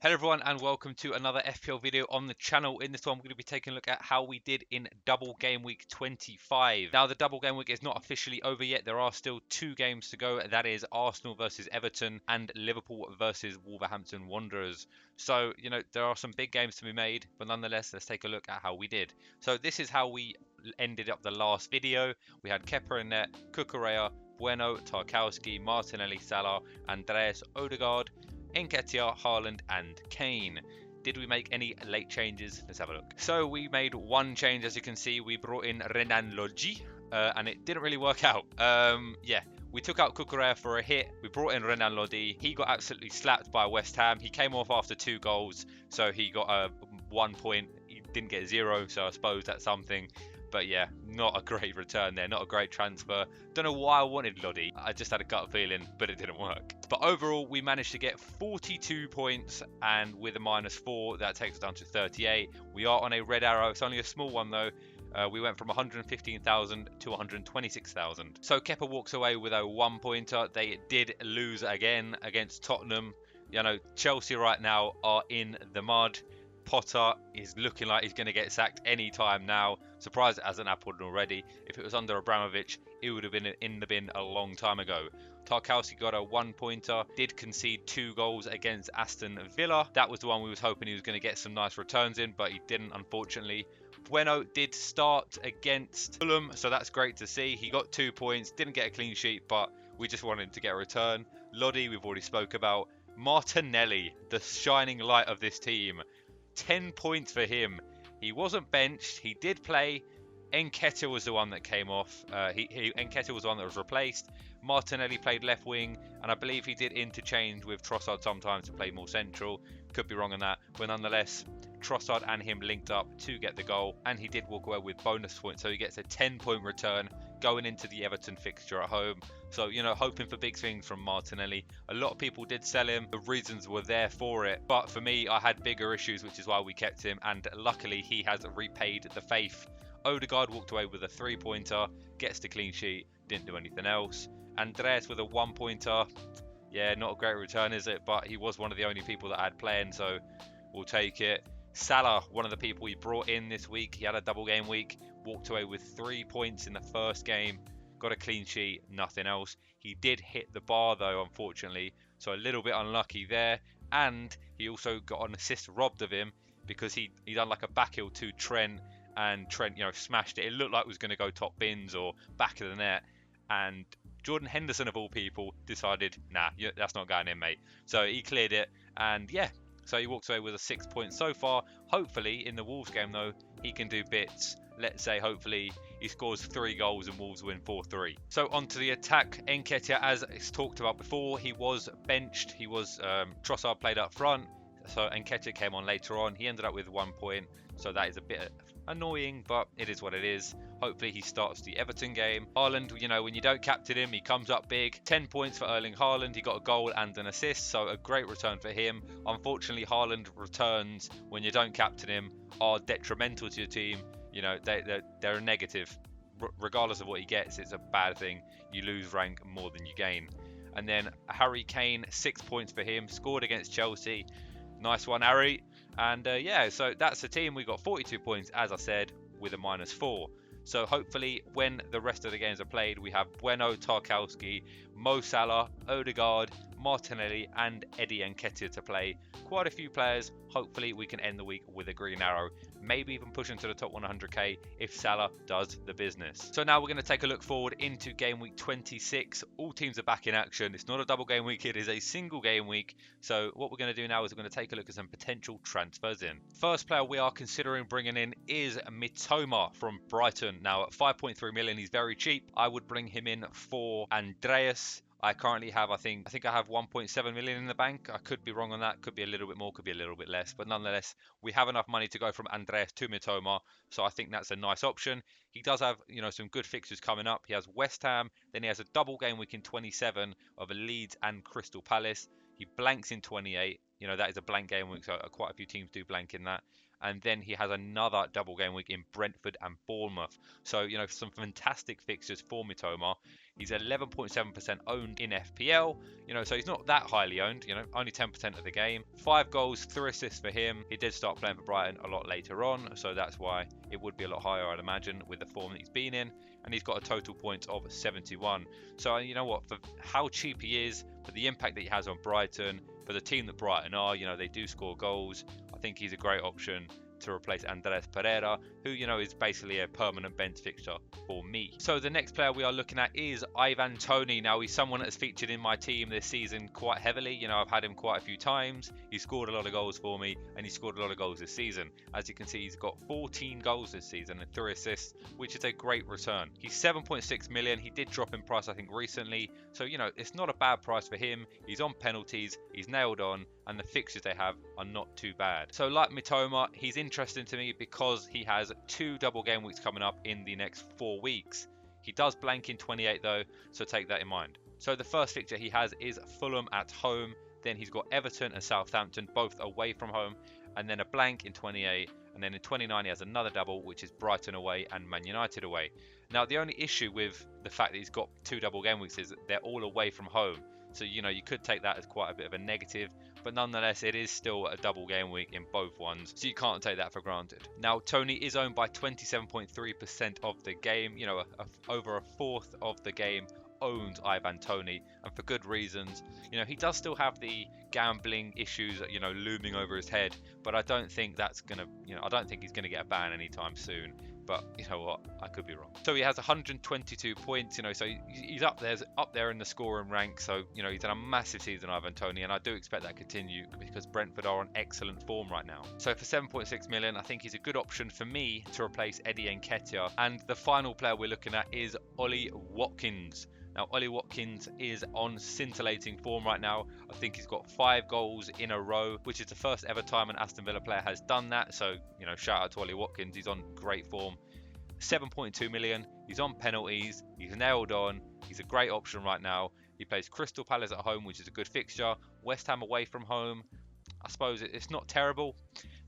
Hello everyone and welcome to another FPL video on the channel. In this one we're going to be taking a look at how we did in double game week 25. Now the double game week is not officially over yet. There are still 2 games to go. That is Arsenal versus Everton and Liverpool versus Wolverhampton Wanderers. So, there are some big games to be made, but nonetheless, let's take a look at how we did. So this is how we ended up the last video. We had Kepa in net, Cucurella, Bueno, Tarkowski, Martinelli, Salah, Andreas, Odegaard, Nketiah, Haaland and Kane. Did we make any late changes? Let's have a look. So we made one change, as you can see. We brought in Renan Lodji, and it didn't really work out. We took out Cucurella for a hit. We brought in Renan Lodji. He got absolutely slapped by West Ham. He came off after 2 goals, so he got 1 point. He didn't get 0, so I suppose that's something. But yeah, not a great return there, not a great transfer. Don't know why I wanted Lodji. I just had a gut feeling, but it didn't work. But overall, we managed to get 42 points, and with a -4, that takes us down to 38. We are on a red arrow. It's only a small one though. We went from 115,000 to 126,000. So Kepa walks away with a 1-pointer. They did lose again against Tottenham. Chelsea right now are in the mud. Potter is looking like he's going to get sacked any time now. Surprised it hasn't happened already. If it was under Abramovich, it would have been in the bin a long time ago. Tarkowski got a 1-pointer, did concede 2 goals against Aston Villa. That was the one we was hoping he was going to get some nice returns in, but he didn't, unfortunately. Bueno did start against Fulham, so that's great to see. He got 2 points, didn't get a clean sheet, but we just wanted to get a return. Lodji, we've already spoke about. Martinelli, the shining light of this team. 10 points for him. He wasn't benched. He did play. Nketiah was the one that came off. Nketiah was the one that was replaced. Martinelli played left wing, and I believe he did interchange with Trossard sometimes to play more central. Could be wrong on that, but nonetheless, Trossard and him linked up to get the goal, and he did walk away with bonus points, so he gets a 10-point return going into the Everton fixture at home. So, hoping for big things from Martinelli. A lot of people did sell him. The reasons were there for it, but for me, I had bigger issues, which is why we kept him, and luckily, he has repaid the faith. Odegaard walked away with a 3-pointer, gets the clean sheet, didn't do anything else. Andreas with a 1-pointer. Yeah, not a great return, is it? But he was one of the only people that I had playing, so we'll take it. Salah, one of the people we brought in this week. He had a double game week, walked away with 3 points in the first game, got a clean sheet, nothing else. He did hit the bar though, unfortunately, so a little bit unlucky there. And he also got an assist robbed of him because he done like a back heel to Trent, and Trent, smashed it. It looked like it was going to go top bins or back of the net, and Jordan Henderson, of all people, decided, nah, that's not going in, mate. So he cleared it, and yeah, so he walks away with a 6 points so far. Hopefully, in the Wolves game, though, he can do bits. Let's say, hopefully, he scores 3 goals and Wolves win 4-3. So, on to the attack. Nketiah, as it's talked about before, he was benched. He was, Trossard played up front. So, Nketiah came on later on. He ended up with 1 point. So, that is a bit annoying, but it is what it is. Hopefully he starts the Everton game. Haaland, when you don't captain him, he comes up big. 10 points for Erling Haaland. He got a goal and an assist, so a great return for him. Unfortunately, Haaland returns when you don't captain him are detrimental to your team. They're a negative. Regardless of what he gets, it's a bad thing. You lose rank more than you gain. And then Harry Kane, 6 points for him. Scored against Chelsea. Nice one, Harry. And so that's the team. We got 42 points, as I said, with a -4. So hopefully when the rest of the games are played, we have Bueno, Tarkowski, Mo Salah, Odegaard, Martinelli and Eddie Nketiah to play. Quite a few players. Hopefully we can end the week with a green arrow. Maybe even push into the top 100k if Salah does the business. So now we're going to take a look forward into game week 26. All teams are back in action. It's not a double game week, it is a single game week. So what we're going to do now is we're going to take a look at some potential transfers in. First player we are considering bringing in is Mitoma from Brighton. Now at 5.3 million, he's very cheap. I would bring him in for Andreas. I currently have, I think I have 1.7 million in the bank. I could be wrong on that. Could be a little bit more, could be a little bit less. But nonetheless, we have enough money to go from Andreas to Mitoma. So I think that's a nice option. He does have, some good fixtures coming up. He has West Ham. Then he has a double game week in 27 of Leeds and Crystal Palace. He blanks in 28. You know, that is a blank game week, so quite a few teams do blank in that. And then he has another double game week in Brentford and Bournemouth. So, you know, some fantastic fixtures for Mitoma. He's 11.7% owned in FPL, you know, so he's not that highly owned, you know, only 10% of the game. 5 goals, 3 assists for him. He did start playing for Brighton a lot later on, so that's why it would be a lot higher, I'd imagine, with the form that he's been in. And he's got a total points of 71. So, you know what, for how cheap he is, for the impact that he has on Brighton, for the team that Brighton are, you know, they do score goals. I think he's a great option to replace Andres Pereira, who, you know, is basically a permanent bench fixture for me. So the next player we are looking at is Ivan Toney. Now, he's someone that's featured in my team this season quite heavily. You know, I've had him quite a few times. He scored a lot of goals for me, and he scored a lot of goals this season. As you can see, he's got 14 goals this season and 3 assists, which is a great return. He's 7.6 million. He did drop in price, I think, recently. So, you know, it's not a bad price for him. He's on penalties. He's nailed on, and the fixtures they have are not too bad. So like Mitoma, he's interesting to me because he has 2 double game weeks coming up in the next 4 weeks. He does blank in 28 though, so take that in mind. So the first fixture he has is Fulham at home, then he's got Everton and Southampton both away from home, and then a blank in 28, and then in 29 he has another double, which is Brighton away and Man United away. Now the only issue with the fact that he's got 2 double game weeks is that they're all away from home. So, you know, you could take that as quite a bit of a negative, but nonetheless, it is still a double game week in both ones, so you can't take that for granted. Now, Toney is owned by 27.3% of the game. You know, over a fourth of the game owns Ivan Toney, and for good reasons. You know, he does still have the gambling issues, you know, looming over his head, but I don't think that's gonna, you know, I don't think he's gonna get a ban anytime soon. But you know what, I could be wrong. So he has 122 points, you know, so he's up there in the scoring rank. So, you know, he's had a massive season, Ivan Toney, and I do expect that to continue because Brentford are on excellent form right now. So for 7.6 million, I think he's a good option for me to replace Eddie Nketiah. And the final player we're looking at is Ollie Watkins. Now, Ollie Watkins is on scintillating form right now. I think he's got 5 goals in a row, which is the first ever time an Aston Villa player has done that. So, you know, shout out to Ollie Watkins. He's on great form. 7.2 million. He's on penalties. He's nailed on. He's a great option right now. He plays Crystal Palace at home, which is a good fixture. West Ham away from home. I suppose it's not terrible.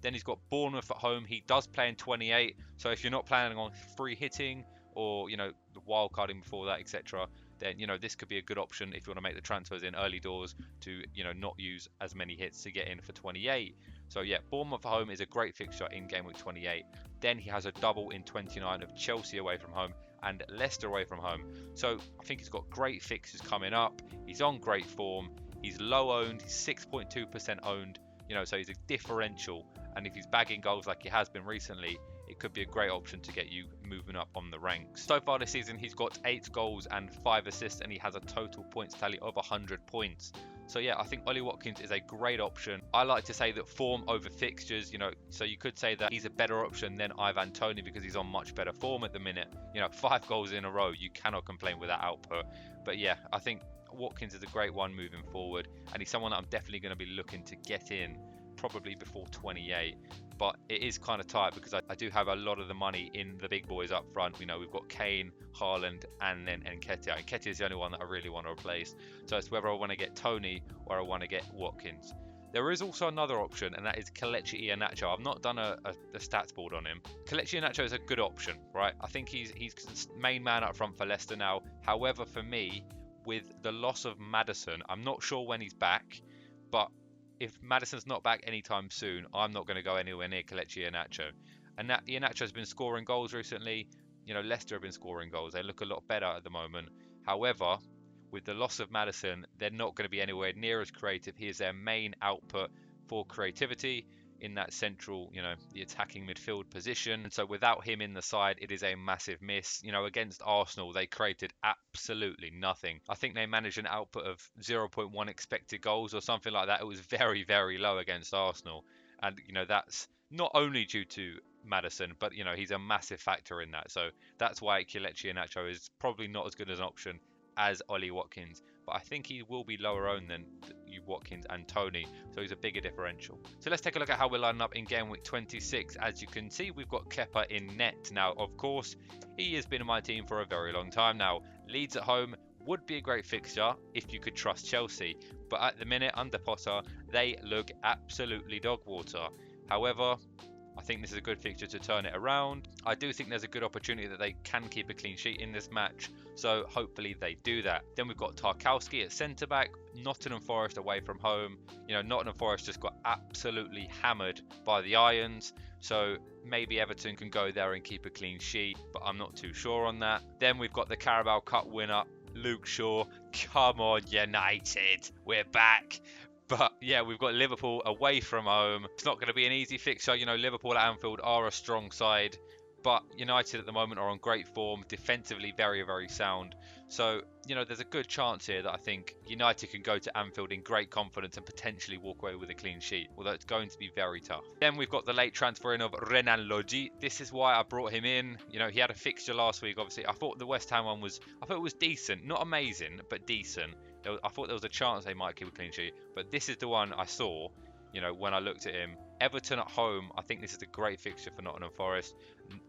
Then he's got Bournemouth at home. He does play in 28. So if you're not planning on free hitting or, you know, the wild carding before that, etc., then, you know, this could be a good option if you want to make the transfers in early doors to, you know, not use as many hits to get in for 28. So yeah, Bournemouth at home is a great fixture in game week 28. Then he has a double in 29 of Chelsea away from home and Leicester away from home. So I think he's got great fixtures coming up. He's on great form. He's low owned. He's 6.2% owned. You know, so he's a differential. And if he's bagging goals like he has been recently, it could be a great option to get you moving up on the ranks. So far this season, he's got 8 goals and 5 assists, and he has a total points tally of 100 points. So yeah, I think Ollie Watkins is a great option. I like to say that form over fixtures, you know, so you could say that he's a better option than Ivan Toney because he's on much better form at the minute. You know, 5 goals in a row, you cannot complain with that output. But yeah, I think Watkins is a great one moving forward, and he's someone that I'm definitely going to be looking to get in probably before 28. But it is kind of tight because I do have a lot of the money in the big boys up front. You know, we've got Kane, Haaland, and then Nketiah. Nketiah is the only one that I really want to replace. So it's whether I want to get Toney or I want to get Watkins. There is also another option, and that is Kelechi Iheanacho. I've not done a stats board on him. Kelechi Iheanacho is a good option, right? I think he's main man up front for Leicester now. However, for me, with the loss of Maddison, I'm not sure when he's back, but if Maddison's not back anytime soon, I'm not going to go anywhere near Kelechi Iheanacho. And that Iheanacho has been scoring goals recently. You know, Leicester have been scoring goals. They look a lot better at the moment. However, with the loss of Maddison, they're not going to be anywhere near as creative. He is their main output for creativity in that central, you know, the attacking midfield position. And so without him in the side, it is a massive miss. You know, against Arsenal, they created absolutely nothing. I think they managed an output of 0.1 expected goals or something like that. It was very, very low against Arsenal. And, you know, that's not only due to Maddison, but, you know, he's a massive factor in that. So that's why Kelechi Iheanacho is probably not as good as an option as Ollie Watkins. But I think he will be lower owned than Watkins and Toney, so he's a bigger differential. So let's take a look at how we're lining up in game week 26. As you can see, we've got Kepa in net. Now, of course, he has been in my team for a very long time now. Leeds at home, would be a great fixture if you could trust Chelsea. But at the minute, under Potter, they look absolutely dog water. However, I think this is a good fixture to turn it around. I do think there's a good opportunity that they can keep a clean sheet in this match, so hopefully they do that. Then we've got Tarkowski at centre-back, Nottingham Forest away from home. You know, Nottingham Forest just got absolutely hammered by the Irons, so maybe Everton can go there and keep a clean sheet, but I'm not too sure on that. Then we've got the Carabao Cup winner, Luke Shaw. Come on, United, we're back. But yeah, we've got Liverpool away from home. It's not going to be an easy fixture. You know, Liverpool at Anfield are a strong side, but United at the moment are on great form, defensively very, very sound. So, you know, there's a good chance here that I think United can go to Anfield in great confidence and potentially walk away with a clean sheet, although it's going to be very tough. Then we've got the late transfer in of Renan Lodji. This is why I brought him in. You know, he had a fixture last week, obviously. I thought the West Ham one was, I thought it was decent. Not amazing, but decent. I thought there was a chance they might keep a clean sheet, but this is the one I saw, you know, when I looked at him. Everton at home, I think this is a great fixture for Nottingham Forest.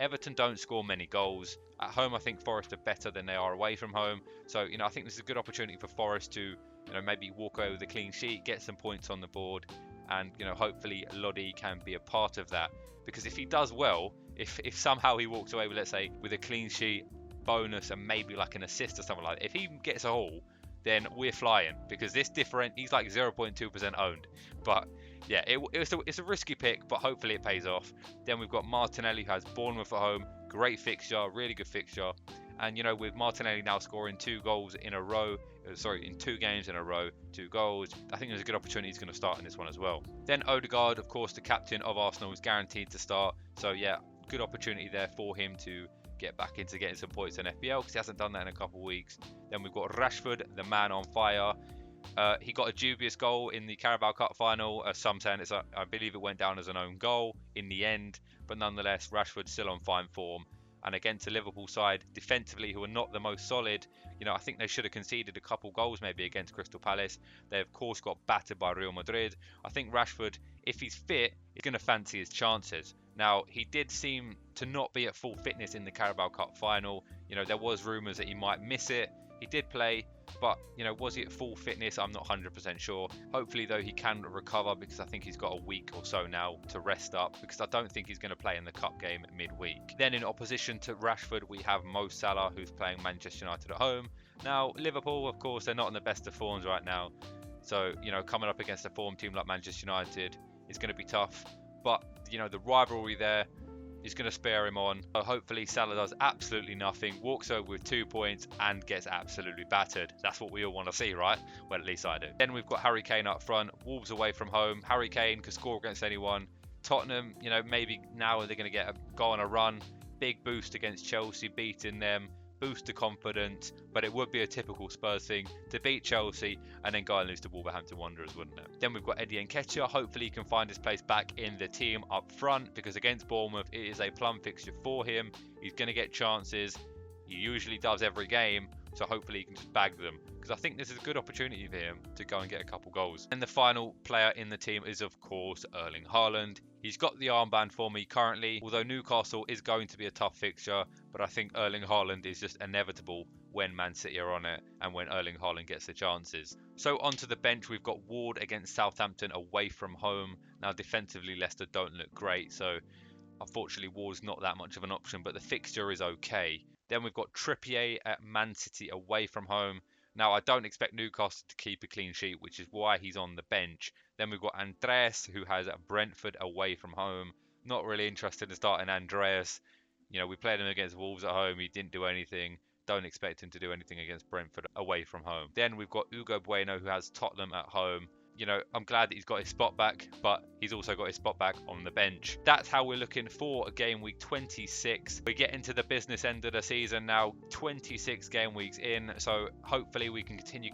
Everton don't score many goals. At home, I think Forest are better than they are away from home. So, you know, I think this is a good opportunity for Forest to, you know, maybe walk away with a clean sheet, get some points on the board, and, you know, hopefully Lodi can be a part of that. Because if he does well, if somehow he walks away with, let's say, with a clean sheet, bonus, and maybe like an assist or something like that, if he gets a haul, then we're flying, because this different, he's like 0.2% owned. But yeah, it's a risky pick, but hopefully it pays off. Then we've got Martinelli, who has Bournemouth at home. Great fixture, really good fixture. And, you know, with Martinelli now scoring 2 goals in a row, in 2 games in a row, 2 goals, I think there's a good opportunity he's going to start in this one as well. Then Odegaard, of course, the captain of Arsenal, is guaranteed to start. So yeah, good opportunity there for him to get back into getting some points in FPL, because he hasn't done that in a couple of weeks. Then we've got Rashford, the man on fire. He got a dubious goal in the Carabao Cup final. Some saying I believe it went down as an own goal in the end, but nonetheless, Rashford's still on fine form. And against the Liverpool side, defensively, who are not the most solid, you know, I think they should have conceded a couple goals maybe against Crystal Palace. They, of course, got battered by Real Madrid. I think Rashford, if he's fit, is going to fancy his chances. Now, he did seem to not be at full fitness in the Carabao Cup final. You know, there was rumours that he might miss it. He did play, but, you know, was he at full fitness? I'm not 100% sure. Hopefully, though, he can recover, because I think he's got a week or so now to rest up, because I don't think he's going to play in the cup game midweek. Then in opposition to Rashford, we have Mo Salah, who's playing Manchester United at home. Now, Liverpool, of course, they're not in the best of forms right now. So, you know, coming up against a form team like Manchester United is going to be tough. But, you know, the rivalry there is going to spare him on. So hopefully Salah does absolutely nothing, walks over with 2 points and gets absolutely battered. That's what we all want to see, right? Well, at least I do. Then we've got Harry Kane up front, Wolves away from home. Harry Kane could score against anyone. Tottenham, you know, maybe now they're going to go on a run. Big boost against Chelsea, beating them. Boost the confidence, but it would be a typical Spurs thing to beat Chelsea and then go and lose to Wolverhampton Wanderers, wouldn't it? Then we've got Eddie Nketiah. Hopefully he can find his place back in the team up front, because against Bournemouth it is a plum fixture for him. He's going to get chances. He usually does every game, so hopefully he can just bag them, because I think this is a good opportunity for him to go and get a couple goals. And the final player in the team is, of course, Erling Haaland. He's got the armband for me currently, although Newcastle is going to be a tough fixture, but I think Erling Haaland is just inevitable when Man City are on it and when Erling Haaland gets the chances. So onto the bench, we've got Ward against Southampton away from home. Now defensively, Leicester don't look great, so unfortunately Ward's not that much of an option, but the fixture is okay. Then we've got Trippier at Man City away from home. Now, I don't expect Newcastle to keep a clean sheet, which is why he's on the bench. Then we've got Andreas, who has Brentford away from home. Not really interested in starting Andreas. You know, we played him against Wolves at home. He didn't do anything. Don't expect him to do anything against Brentford away from home. Then we've got Hugo Bueno, who has Tottenham at home. You know, I'm glad that he's got his spot back, but he's also got his spot back on the bench. That's how we're looking for game week 26. We're getting to the business end of the season now, 26 game weeks in, so hopefully we can continue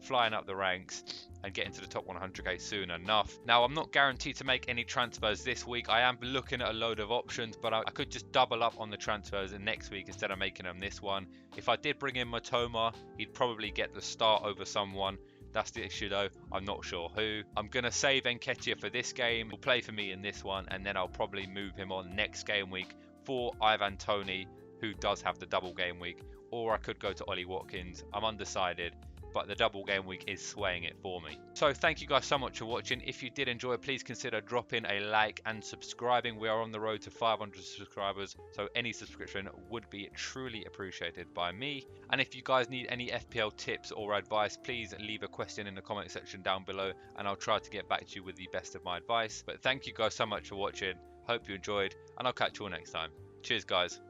flying up the ranks and get into the top 100k soon enough. Now, I'm not guaranteed to make any transfers this week. I am looking at a load of options, but I could just double up on the transfers in next week instead of making them this one. If I did bring in Matoma, he'd probably get the start over someone. That's the issue though, I'm not sure who. I'm going to save Nketiah for this game. He'll play for me in this one, and then I'll probably move him on next game week for Ivan Toney, who does have the double game week or I could go to Ollie Watkins. I'm undecided, but the double game week is swaying it for me. So thank you guys so much for watching. If you did enjoy, please consider dropping a like and subscribing. We are on the road to 500 subscribers, so any subscription would be truly appreciated by me. And if you guys need any FPL tips or advice, please leave a question in the comment section down below, and I'll try to get back to you with the best of my advice. But thank you guys so much for watching. Hope you enjoyed, and I'll catch you all next time. Cheers guys.